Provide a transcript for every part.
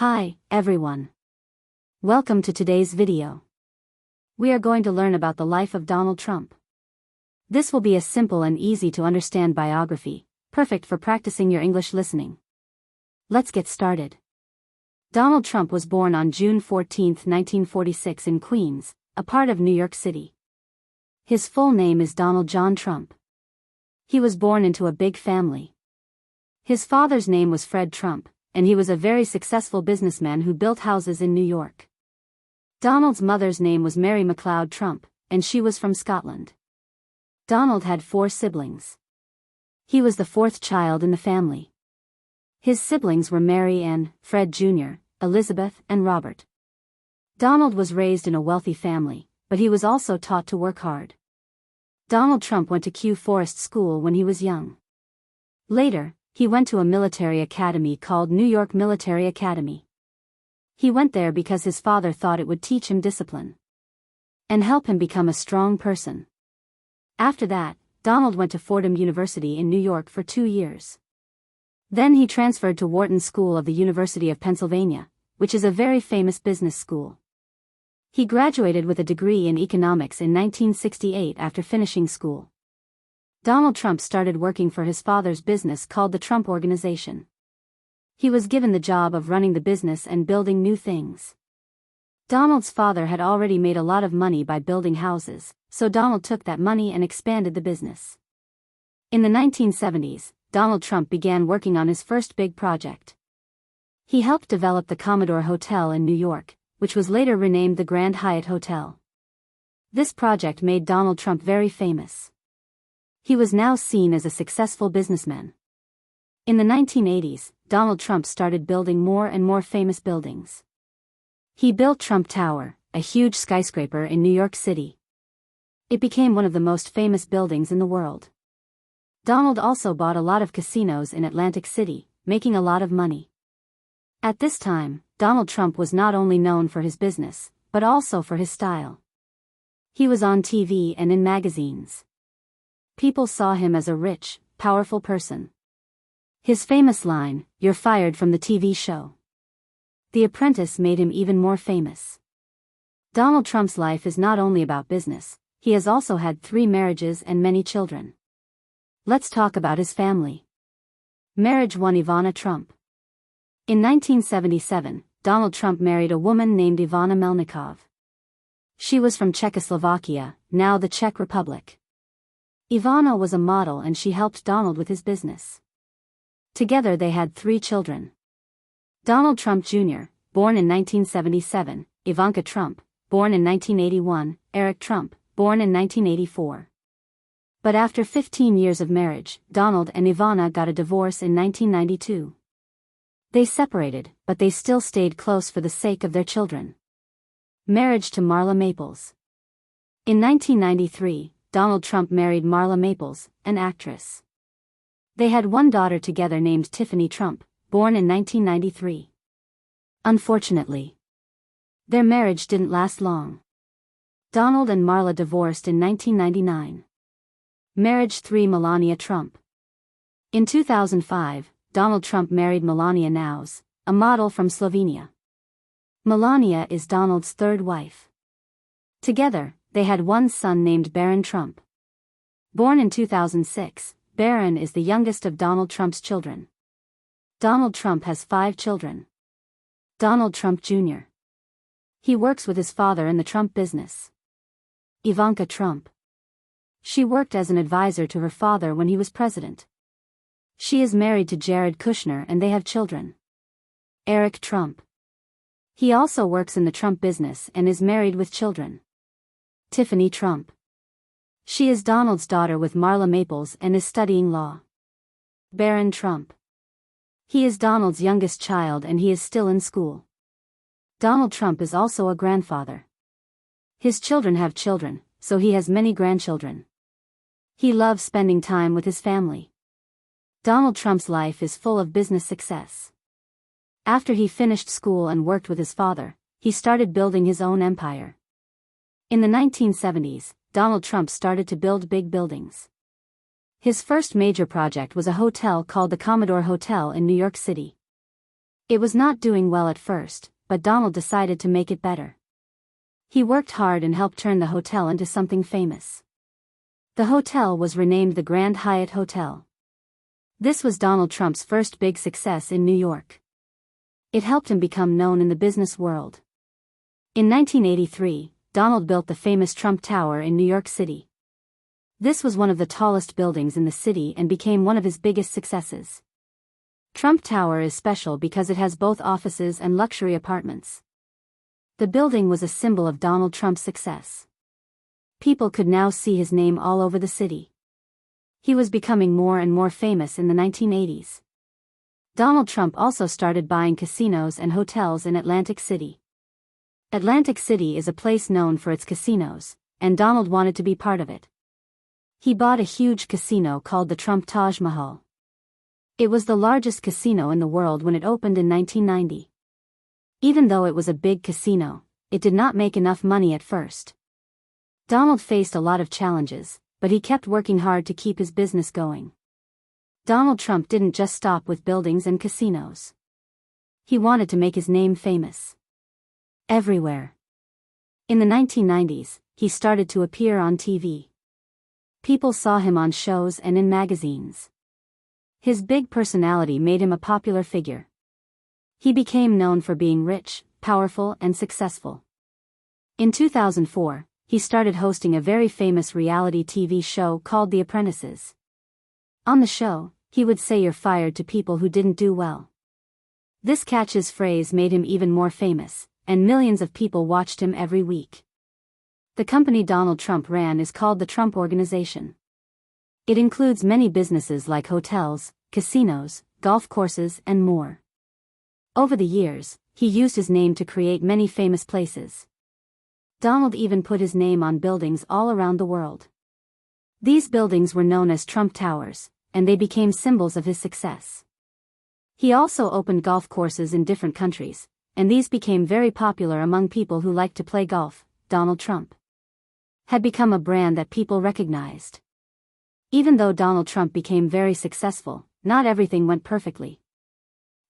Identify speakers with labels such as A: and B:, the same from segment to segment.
A: Hi, everyone. Welcome to today's video. We are going to learn about the life of Donald Trump. This will be a simple and easy to understand biography, perfect for practicing your English listening. Let's get started. Donald Trump was born on June 14, 1946 in Queens, a part of New York City. His full name is Donald John Trump. He was born into a big family. His father's name was Fred Trump, and he was a very successful businessman who built houses in New York. Donald's mother's name was Mary MacLeod Trump, and she was from Scotland. Donald had 4 siblings. He was the 4th child in the family. His siblings were Mary Ann, Fred Jr., Elizabeth, and Robert. Donald was raised in a wealthy family, but he was also taught to work hard. Donald Trump went to Kew Forest School when he was young. Later, he went to a military academy called New York Military Academy. He went there because his father thought it would teach him discipline and help him become a strong person. After that, Donald went to Fordham University in New York for 2 years. Then he transferred to Wharton School of the University of Pennsylvania, which is a very famous business school. He graduated with a degree in economics in 1968 after finishing school. Donald Trump started working for his father's business called the Trump Organization. He was given the job of running the business and building new things. Donald's father had already made a lot of money by building houses, so Donald took that money and expanded the business. In the 1970s, Donald Trump began working on his first big project. He helped develop the Commodore Hotel in New York, which was later renamed the Grand Hyatt Hotel. This project made Donald Trump very famous. He was now seen as a successful businessman. In the 1980s, Donald Trump started building more and more famous buildings. He built Trump Tower, a huge skyscraper in New York City. It became one of the most famous buildings in the world. Donald also bought a lot of casinos in Atlantic City, making a lot of money. At this time, Donald Trump was not only known for his business, but also for his style. He was on TV and in magazines. People saw him as a rich, powerful person. His famous line, "You're fired from the TV show." The Apprentice made him even more famous. Donald Trump's life is not only about business, he has also had 3 marriages and many children. Let's talk about his family. Marriage 1. Ivana Trump. In 1977, Donald Trump married a woman named Ivana Melnikov. She was from Czechoslovakia, now the Czech Republic. Ivana was a model and she helped Donald with his business. Together they had 3 children. Donald Trump Jr., born in 1977, Ivanka Trump, born in 1981, Eric Trump, born in 1984. But after 15 years of marriage, Donald and Ivana got a divorce in 1992. They separated, but they still stayed close for the sake of their children. Marriage to Marla Maples. In 1993, Donald Trump married Marla Maples, an actress. They had 1 daughter together named Tiffany Trump, born in 1993. Unfortunately, their marriage didn't last long. Donald and Marla divorced in 1999. Marriage 3. Melania Trump. In 2005, Donald Trump married Melania Naus, a model from Slovenia. Melania is Donald's 3rd wife. Together, they had 1 son named Barron Trump. Born in 2006, Barron is the youngest of Donald Trump's children. Donald Trump has 5 children. Donald Trump Jr. He works with his father in the Trump business. Ivanka Trump. She worked as an advisor to her father when he was president. She is married to Jared Kushner and they have children. Eric Trump. He also works in the Trump business and is married with children. Tiffany Trump. She is Donald's daughter with Marla Maples and is studying law. Barron Trump. He is Donald's youngest child and he is still in school. Donald Trump is also a grandfather. His children have children, so he has many grandchildren. He loves spending time with his family. Donald Trump's life is full of business success. After he finished school and worked with his father, he started building his own empire. In the 1970s, Donald Trump started to build big buildings. His first major project was a hotel called the Commodore Hotel in New York City. It was not doing well at first, but Donald decided to make it better. He worked hard and helped turn the hotel into something famous. The hotel was renamed the Grand Hyatt Hotel. This was Donald Trump's first big success in New York. It helped him become known in the business world. In 1983, Donald built the famous Trump Tower in New York City. This was one of the tallest buildings in the city and became one of his biggest successes. Trump Tower is special because it has both offices and luxury apartments. The building was a symbol of Donald Trump's success. People could now see his name all over the city. He was becoming more and more famous in the 1980s. Donald Trump also started buying casinos and hotels in Atlantic City. Atlantic City is a place known for its casinos, and Donald wanted to be part of it. He bought a huge casino called the Trump Taj Mahal. It was the largest casino in the world when it opened in 1990. Even though it was a big casino, it did not make enough money at first. Donald faced a lot of challenges, but he kept working hard to keep his business going. Donald Trump didn't just stop with buildings and casinos. He wanted to make his name famous. Everywhere. In the 1990s, he started to appear on TV. People saw him on shows and in magazines. His big personality made him a popular figure. He became known for being rich, powerful, and successful. In 2004, he started hosting a very famous reality TV show called The Apprentices. On the show, he would say "you're fired" to people who didn't do well. This catch's phrase made him even more famous, and millions of people watched him every week. The company Donald Trump ran is called the Trump Organization. It includes many businesses like hotels, casinos, golf courses, and more. Over the years, he used his name to create many famous places. Donald even put his name on buildings all around the world. These buildings were known as Trump Towers, and they became symbols of his success. He also opened golf courses in different countries, and these became very popular among people who liked to play golf. Donald Trump had become a brand that people recognized. Even though Donald Trump became very successful, not everything went perfectly.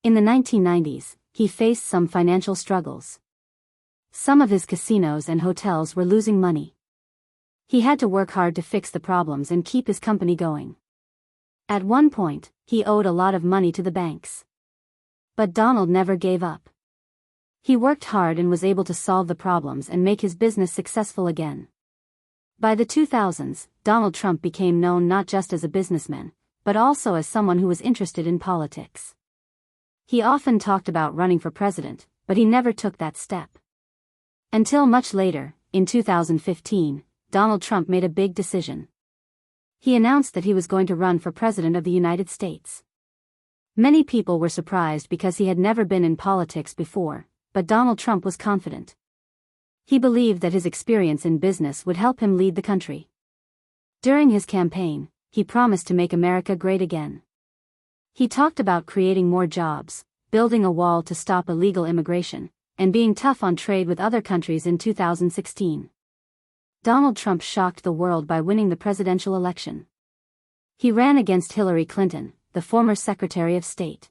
A: In the 1990s, he faced some financial struggles. Some of his casinos and hotels were losing money. He had to work hard to fix the problems and keep his company going. At one point, he owed a lot of money to the banks. But Donald never gave up. He worked hard and was able to solve the problems and make his business successful again. By the 2000s, Donald Trump became known not just as a businessman, but also as someone who was interested in politics. He often talked about running for president, but he never took that step. Until much later, in 2015, Donald Trump made a big decision. He announced that he was going to run for president of the United States. Many people were surprised because he had never been in politics before, but Donald Trump was confident. He believed that his experience in business would help him lead the country. During his campaign, he promised to make America great again. He talked about creating more jobs, building a wall to stop illegal immigration, and being tough on trade with other countries in 2016. Donald Trump shocked the world by winning the presidential election. He ran against Hillary Clinton, the former Secretary of State.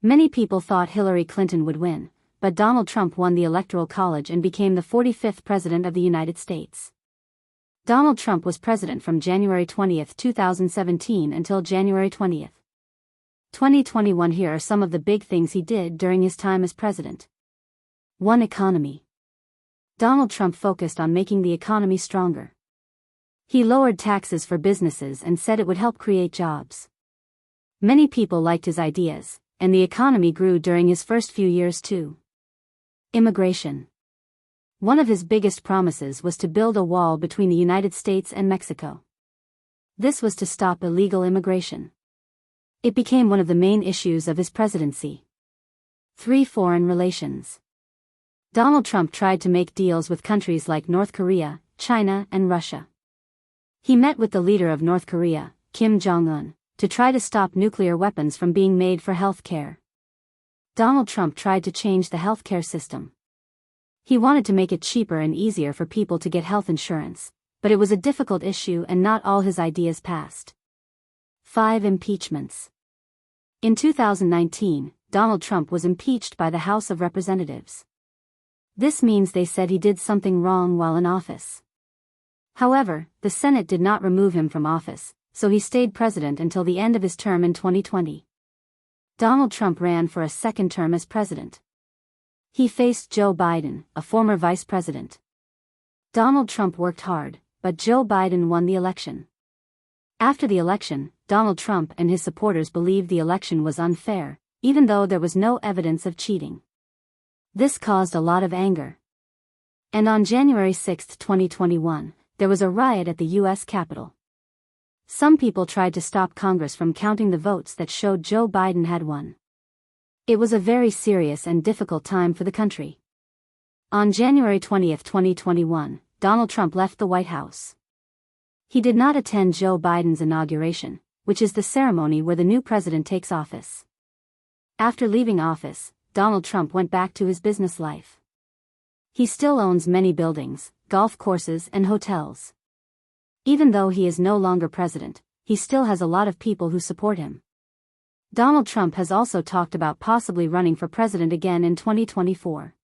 A: Many people thought Hillary Clinton would win, but Donald Trump won the Electoral College and became the 45th President of the United States. Donald Trump was president from January 20, 2017 until January 20, 2021. Here are some of the big things he did during his time as president. 1. Economy. Donald Trump focused on making the economy stronger. He lowered taxes for businesses and said it would help create jobs. Many people liked his ideas, and the economy grew during his first few years too. Immigration. One of his biggest promises was to build a wall between the United States and Mexico. This was to stop illegal immigration. It became one of the main issues of his presidency. 3. Foreign relations. Donald Trump tried to make deals with countries like North Korea, China, and Russia. He met with the leader of North Korea, Kim Jong-un, to try to stop nuclear weapons from being made for health care. Donald Trump tried to change the healthcare system. He wanted to make it cheaper and easier for people to get health insurance, but it was a difficult issue and not all his ideas passed. 5. Impeachments. In 2019, Donald Trump was impeached by the House of Representatives. This means they said he did something wrong while in office. However, the Senate did not remove him from office, so he stayed president until the end of his term in 2020. Donald Trump ran for a second term as president. He faced Joe Biden, a former vice president. Donald Trump worked hard, but Joe Biden won the election. After the election, Donald Trump and his supporters believed the election was unfair, even though there was no evidence of cheating. This caused a lot of anger. And on January 6, 2021, there was a riot at the U.S. Capitol. Some people tried to stop Congress from counting the votes that showed Joe Biden had won. It was a very serious and difficult time for the country. On January 20, 2021, Donald Trump left the White House. He did not attend Joe Biden's inauguration, which is the ceremony where the new president takes office. After leaving office, Donald Trump went back to his business life. He still owns many buildings, golf courses, and hotels. Even though he is no longer president, he still has a lot of people who support him. Donald Trump has also talked about possibly running for president again in 2024.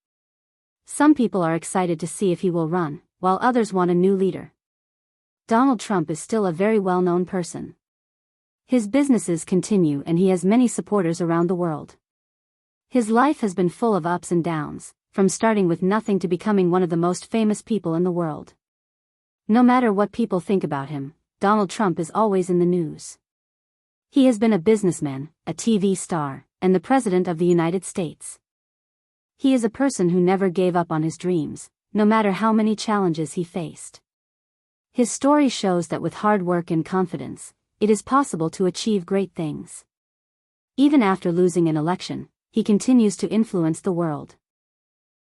A: Some people are excited to see if he will run, while others want a new leader. Donald Trump is still a very well-known person. His businesses continue and he has many supporters around the world. His life has been full of ups and downs, from starting with nothing to becoming one of the most famous people in the world. No matter what people think about him, Donald Trump is always in the news. He has been a businessman, a TV star, and the President of the United States. He is a person who never gave up on his dreams, no matter how many challenges he faced. His story shows that with hard work and confidence, it is possible to achieve great things. Even after losing an election, he continues to influence the world.